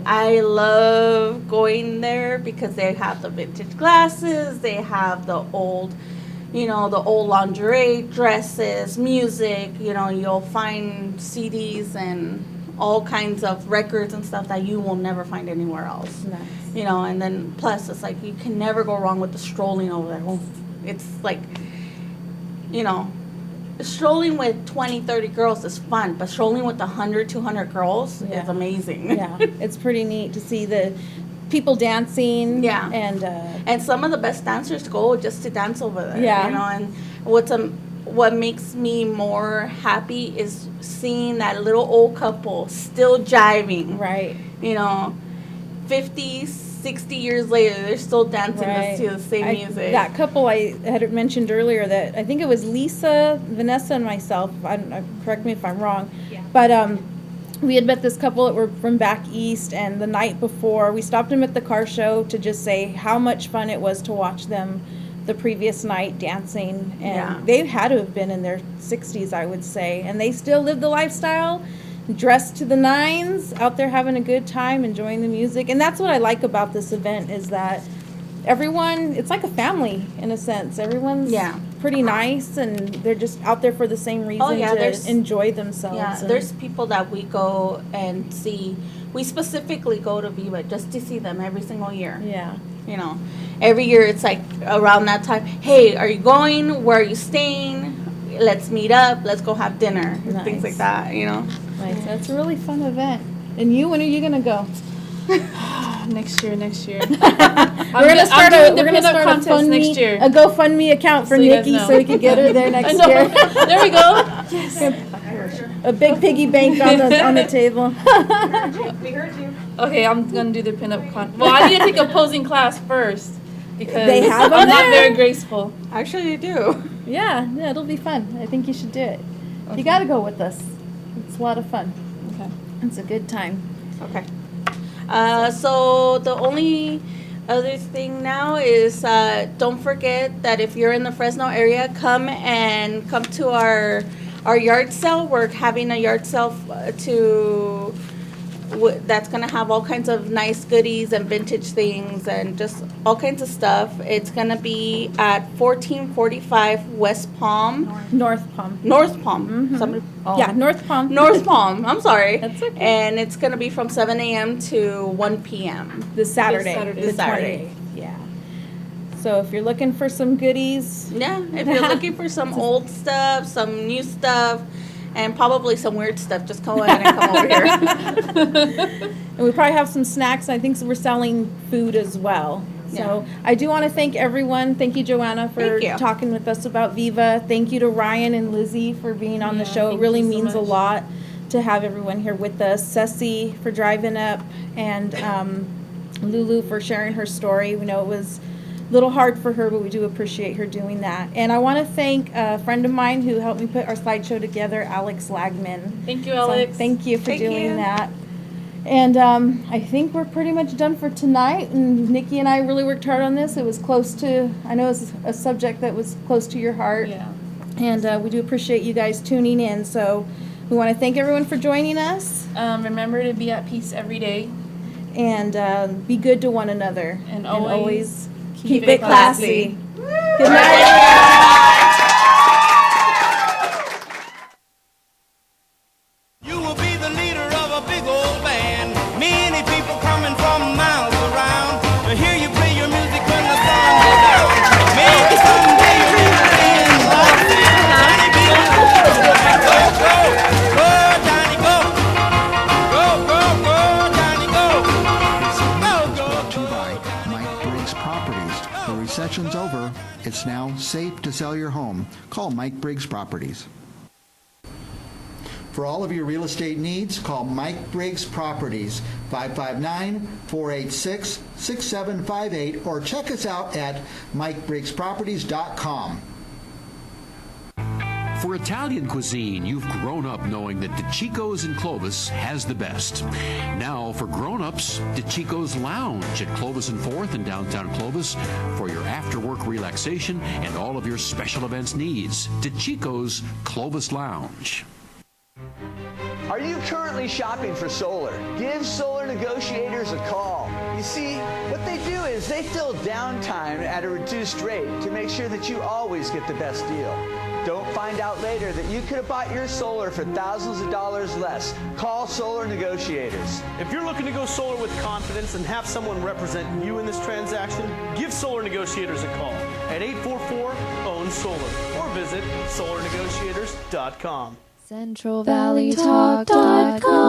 I love going there because they have the vintage glasses, they have the old, the old lingerie, dresses, music, you'll find CDs and all kinds of records and stuff that you will never find anywhere else. Nice. And then plus it's like you can never go wrong with the strolling over there. Well, it's like, strolling with 20, 30 girls is fun, but strolling with 100, 200 girls is amazing. Yeah, it's pretty neat to see the people dancing. Yeah. And some of the best dancers go just to dance over there. Yeah. And what makes me more happy is seeing that little old couple still jiving. Right. 50, 60 years later, they're still dancing to the same music. That couple I had mentioned earlier, that I think it was Lisa, Vanessa, and myself. Correct me if I'm wrong. Yeah. But we had met this couple that were from back east, and the night before, we stopped them at the car show to just say how much fun it was to watch them the previous night dancing. And they had to have been in their 60s, I would say. And they still live the lifestyle, dressed to the nines, out there having a good time, enjoying the music. And that's what I like about this event, is that everyone, it's like a family in a sense. Everyone's pretty nice, and they're just out there for the same reason, to enjoy themselves. Yeah, there's people that we go and see. We specifically go to Viva just to see them every single year. Yeah. Every year it's like around that time, hey, are you going? Where are you staying? Let's meet up. Let's go have dinner. Nice. Things like that, Nice. That's a really fun event. And you, when are you going to go? Next year. We're gonna start a contest next year. A GoFundMe account for Nikki, so we can get her there next year. There we go. Yes. A big piggy bank on the table. We heard you. Okay, I'm gonna do the pinup Well, I need to take a posing class first because They have I'm them not there. very graceful. Actually, you do. Yeah, it'll be fun. I think you should do it. You got to go with us. It's a lot of fun. Okay. It's a good time. Okay. So the only other thing now is don't forget that if you're in the Fresno area, come to our yard sale. We're having a yard sale that's gonna have all kinds of nice goodies and vintage things and just all kinds of stuff. It's gonna be at 1445 West Palm. North Palm. North Palm. Mhm. Somebody- Yeah, North Palm. North Palm. I'm sorry. That's okay. And it's gonna be from 7 a.m. to 1 p.m. This Saturday. This Saturday. 28th. Yeah. So if you're looking for some goodies. Yeah, if you're looking for some old stuff, some new stuff, and probably some weird stuff, just go ahead and come over here. And we probably have some snacks. I think we're selling food as well. So I do want to thank everyone. Thank you, Joanna, for talking with us about Viva. Thank you to Ryan and Lizzie for being on the show. It really means a lot to have everyone here with us. Ceci for driving up, and Lulu for sharing her story. We know it was a little hard for her, but we do appreciate her doing that. And I want to thank a friend of mine who helped me put our slideshow together, Alex Lagman. Thank you, Alex. So thank you for doing that. And I think we're pretty much done for tonight. And Nikki and I really worked hard on this. It was close to, I know it's a subject that was close to your heart. Yeah. And we do appreciate you guys tuning in. So we want to thank everyone for joining us. Remember to be at peace every day. And be good to one another. And always keep it classy. Good night. You will be the leader of a big old band. Many people coming from miles around to hear you play your music when the sun goes down. Maybe someday you'll be playing like Johnny B. Go, go, go, Johnny, go. Go, go, go, Johnny, go. Go, go, Brought to you by Mike Briggs Properties. The recession's over. It's now safe to sell your home. Call Mike Briggs Properties. For all of your real estate needs, call Mike Briggs Properties, 559-486-6758, or check us out at MikeBriggsProperties.com. For Italian cuisine, you've grown up knowing that DeCicco's in Clovis has the best. Now, for grown-ups, DeCicco's Lounge at Clovis and 4th in downtown Clovis for your after-work relaxation and all of your special events needs. DeCicco's Clovis Lounge. Are you currently shopping for solar? Give Solar Negotiators a call. You see, what they do is they fill downtime at a reduced rate to make sure that you always get the best deal. Don't find out later that you could have bought your solar for thousands of dollars less. Call Solar Negotiators. If you're looking to go solar with confidence and have someone represent you in this transaction, give Solar Negotiators a call at 844-OWN-SOLAR or visit solarnegotiators.com. CentralValleyTalk.com